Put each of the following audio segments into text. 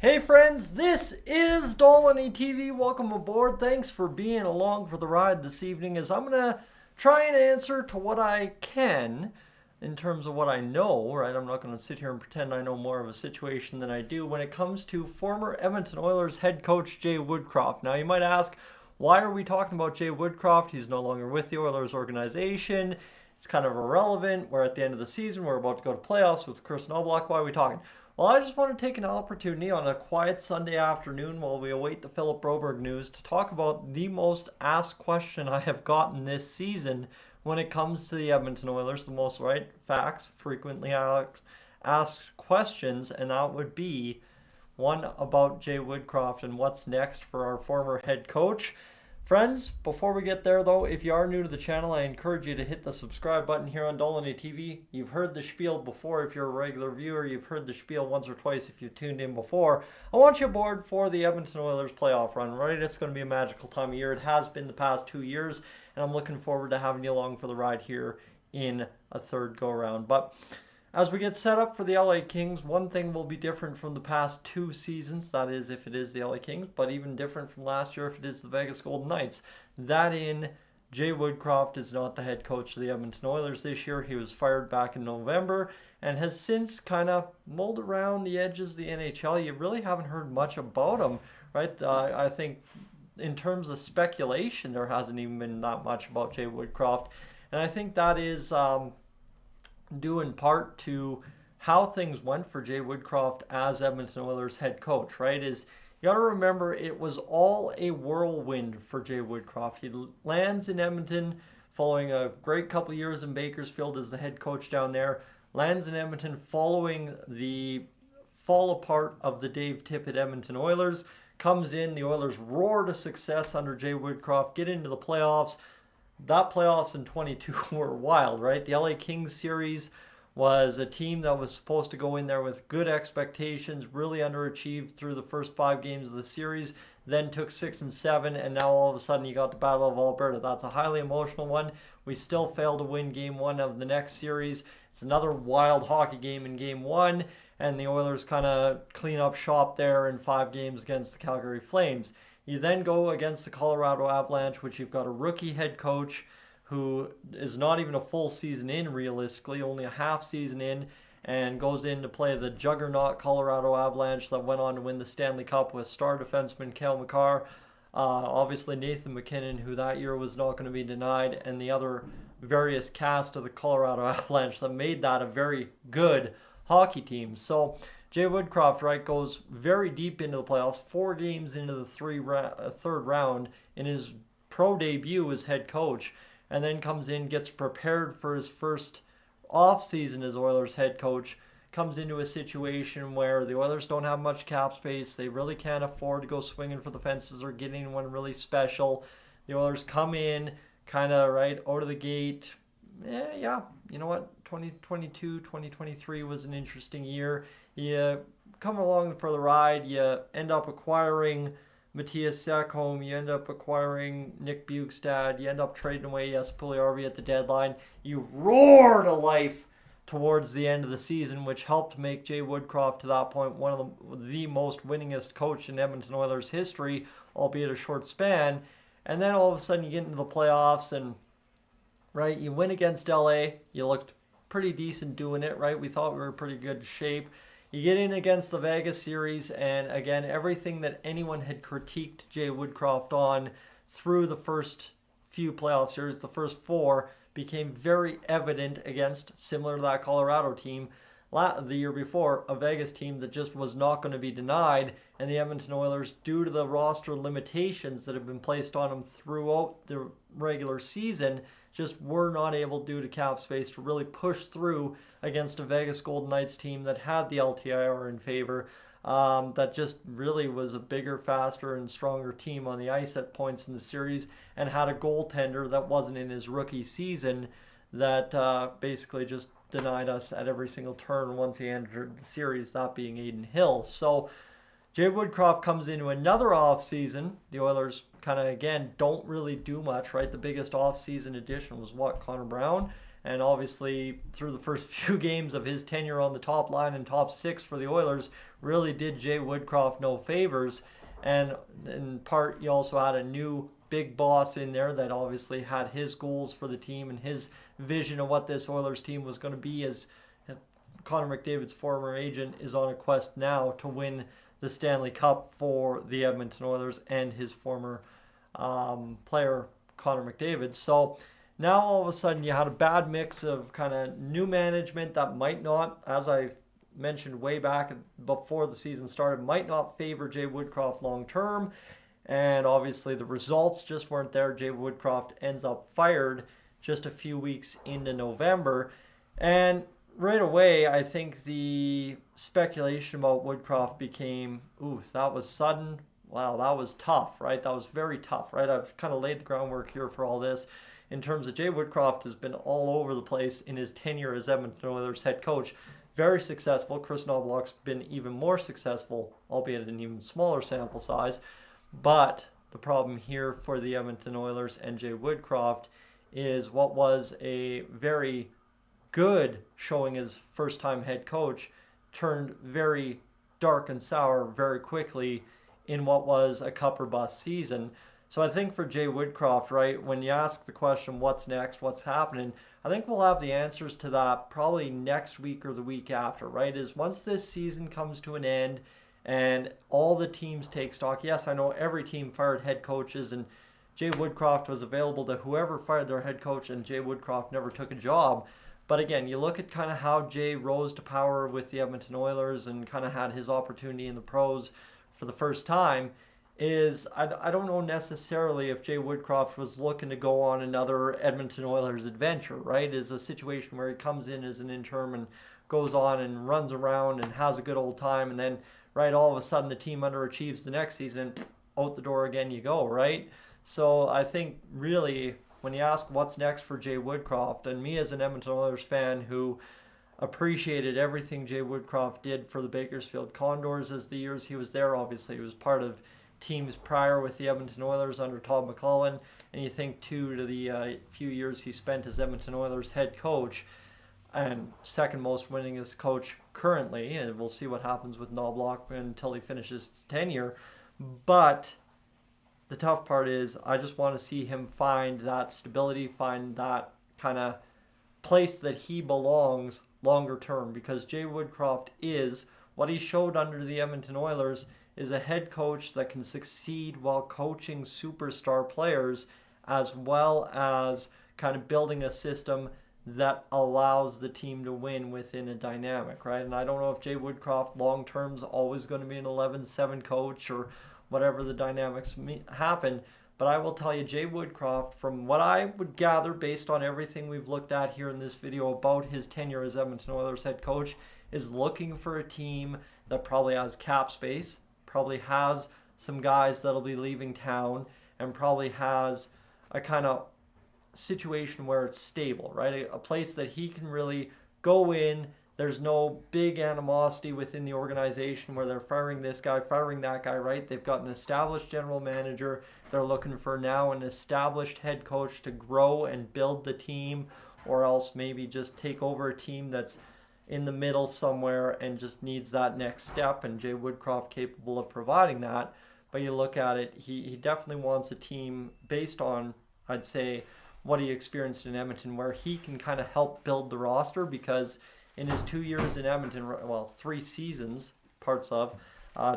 Hey friends, this is Dolynny TV. Welcome aboard. Thanks for being along for the ride this evening as I'm going to try and answer to what I can in terms of what I know, right? I'm not going to sit here and pretend I know more of a situation than I do when it comes to former Edmonton Oilers head coach Jay Woodcroft. Now you might ask, why are we talking about Jay Woodcroft? He's no longer with the Oilers organization. It's kind of irrelevant. We're at the end of the season. We're about to go to playoffs with Chris Knoblauch. Why are we talking? Well, I just want to take an opportunity on a quiet Sunday afternoon while we await the Philip Broberg news to talk about the most asked question I have gotten this season when it comes to the Edmonton Oilers, the most right facts, frequently asked questions, and that would be one about Jay Woodcroft and what's next for our former head coach. Friends, before we get there though, if you are new to the channel, I encourage you to hit the subscribe button here on Dolynny TV. You've heard the spiel before if you're a regular viewer. You've heard the spiel once or twice if you've tuned in before. I want you aboard for the Edmonton Oilers playoff run, right? It's going to be a magical time of year. It has been the past 2 years, and I'm looking forward to having you along for the ride here in a third go-around. But as we get set up for the LA Kings, one thing will be different from the past 2 seasons. That is, if it is the LA Kings, but even different from last year if it is the Vegas Golden Knights. That in, Jay Woodcroft is not the head coach of the Edmonton Oilers this year. He was fired back in November and has since kind of mulled around the edges of the NHL. You really haven't heard much about him, right? I think in terms of speculation, there hasn't even been that much about Jay Woodcroft. And I think that is due in part to how things went for Jay Woodcroft as Edmonton Oilers head coach, right? You got to remember it was all a whirlwind for Jay Woodcroft. He lands in Edmonton following a great couple of years in Bakersfield as the head coach down there. Lands in Edmonton following the fall apart of the Dave Tippett Edmonton Oilers. Comes in, the Oilers roar to success under Jay Woodcroft, get into the playoffs. That playoffs in 22 were wild, right? The LA Kings series was a team that was supposed to go in there with good expectations, really underachieved through the first 5 games of the series, then took 6 and 7, and now all of a sudden you got the Battle of Alberta. That's a highly emotional one. We still failed to win game 1 of the next series. It's another wild hockey game in game 1, and the Oilers kind of clean up shop there in 5 games against the Calgary Flames. You then go against the Colorado Avalanche, which you've got a rookie head coach who is not even a full season in realistically, only a half season in, and goes in to play the juggernaut Colorado Avalanche that went on to win the Stanley Cup with star defenseman Cale Makar, obviously Nathan MacKinnon, who that year was not going to be denied, and the other various cast of the Colorado Avalanche that made that a very good hockey team. So Jay Woodcroft, right, goes very deep into the playoffs, 4 games into the third round in his pro debut as head coach, and then comes in, gets prepared for his first offseason as Oilers head coach, comes into a situation where the Oilers don't have much cap space. They really can't afford to go swinging for the fences or get anyone really special. The Oilers come in, kind of, right, out of the gate. Yeah, you know what? 2022, 2023 was an interesting year. You come along for the ride, you end up acquiring Matthias Ekholm, you end up acquiring Nick Bjugstad, you end up trading away Jesse Puljujarvi at the deadline. You roar to life towards the end of the season, which helped make Jay Woodcroft to that point one of the most winningest coach in Edmonton Oilers history, albeit a short span. And then all of a sudden you get into the playoffs and, right, you win against LA. You looked pretty decent doing it, right? We thought we were in pretty good shape. You get in against the Vegas series, and again, everything that anyone had critiqued Jay Woodcroft on through the first few playoff series, the first 4, became very evident against, similar to that Colorado team the year before, a Vegas team that just was not going to be denied, and the Edmonton Oilers, due to the roster limitations that have been placed on them throughout the regular season, just were not able, due to cap space, to really push through against a Vegas Golden Knights team that had the LTIR in favor, that just really was a bigger, faster, and stronger team on the ice at points in the series, and had a goaltender that wasn't in his rookie season that basically just denied us at every single turn once he entered the series, that being Adin Hill. So Jay Woodcroft comes into another offseason. The Oilers kind of, again, don't really do much, right? The biggest offseason addition was what? Connor Brown. And obviously, through the first few games of his tenure on the top line and top six for the Oilers, really did Jay Woodcroft no favors. And in part, you also had a new big boss in there that obviously had his goals for the team and his vision of what this Oilers team was going to be, as Connor McDavid's former agent is on a quest now to win the Stanley Cup for the Edmonton Oilers and his former player, Connor McDavid. So now all of a sudden you had a bad mix of kind of new management that might not, as I mentioned way back before the season started, might not favor Jay Woodcroft long term. And obviously the results just weren't there. Jay Woodcroft ends up fired just a few weeks into November. And right away, I think the speculation about Woodcroft became, ooh, that was sudden. Wow, that was tough, right? That was very tough, right? I've kind of laid the groundwork here for all this. In terms of Jay Woodcroft has been all over the place in his tenure as Edmonton Oilers head coach. Very successful. Chris Knobloch's been even more successful, albeit an even smaller sample size. But the problem here for the Edmonton Oilers and Jay Woodcroft is what was a very good showing as first-time head coach turned very dark and sour very quickly in what was a cup or bust season. So I think for Jay Woodcroft, right, when you ask the question, what's next, what's happening, I think we'll have the answers to that probably next week or the week after, right? Is once this season comes to an end and all the teams take stock. Yes, I know every team fired head coaches, and Jay Woodcroft was available to whoever fired their head coach, and Jay Woodcroft never took a job. But again, you look at kind of how Jay rose to power with the Edmonton Oilers and kind of had his opportunity in the pros for the first time. I don't know necessarily if Jay Woodcroft was looking to go on another Edmonton Oilers adventure, right? Is a situation where he comes in as an interim and goes on and runs around and has a good old time, and then, right, all of a sudden the team underachieves the next season, out the door again you go, right? So I think really when you ask what's next for Jay Woodcroft, and me as an Edmonton Oilers fan who appreciated everything Jay Woodcroft did for the Bakersfield Condors as the years he was there. Obviously, he was part of teams prior with the Edmonton Oilers under Todd McClellan, and you think too to the few years he spent as Edmonton Oilers head coach and second most winningest coach currently, and we'll see what happens with Knobloch until he finishes his tenure. But the tough part is I just want to see him find that stability, find that kind of place that he belongs longer term, because Jay Woodcroft is what he showed under the Edmonton Oilers is a head coach that can succeed while coaching superstar players, as well as kind of building a system that allows the team to win within a dynamic, right? And I don't know if Jay Woodcroft long term is always going to be an 11-7 coach or whatever the dynamics happen. But I will tell you, Jay Woodcroft, from what I would gather based on everything we've looked at here in this video about his tenure as Edmonton Oilers head coach, is looking for a team that probably has cap space, probably has some guys that'll be leaving town, and probably has a kind of situation where it's stable, right? A place that he can really go in. There's no big animosity within the organization where they're firing this guy, firing that guy, right? They've got an established general manager. They're looking for now an established head coach to grow and build the team, or else maybe just take over a team that's in the middle somewhere and just needs that next step, and Jay Woodcroft capable of providing that. But you look at it, he definitely wants a team based on, I'd say, what he experienced in Edmonton, where he can kind of help build the roster, because in his 2 years in Edmonton, well, 3 seasons, parts of,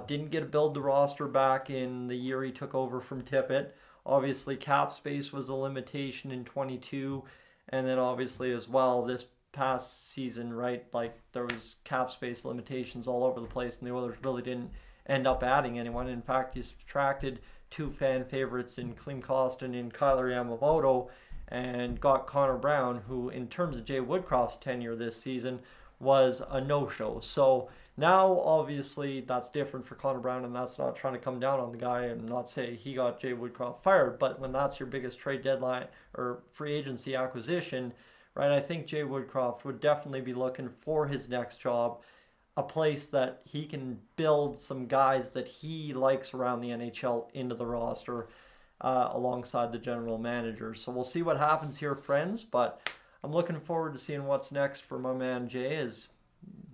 didn't get to build the roster back in the year he took over from Tippett. Obviously, cap space was a limitation in 22, and then obviously as well this past season, right, like there was cap space limitations all over the place, and the Oilers really didn't end up adding anyone. In fact, he subtracted 2 fan favorites in Klim Kostin and Kyler Yamamoto, and got Connor Brown, who in terms of Jay Woodcroft's tenure this season was a no-show. So now obviously that's different for Connor Brown, and that's not trying to come down on the guy and not say he got Jay Woodcroft fired, but when that's your biggest trade deadline or free agency acquisition, right, I think Jay Woodcroft would definitely be looking for his next job, a place that he can build some guys that he likes around the NHL into the roster, alongside the general manager. So we'll see what happens here, friends, but I'm looking forward to seeing what's next for my man Jay. As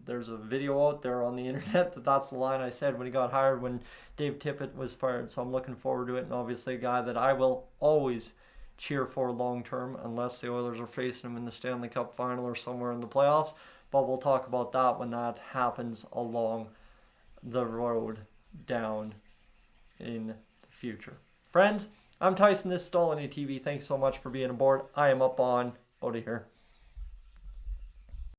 there's a video out there on the internet that's the line I said when he got hired when Dave Tippett was fired. So I'm looking forward to it, and obviously a guy that I will always cheer for long term unless the Oilers are facing him in the Stanley Cup final or somewhere in the playoffs. But we'll talk about that when that happens along the road down in the future. Friends, I'm Tyson. This is Dolynny TV. Thanks so much for being aboard. I am up on out of here.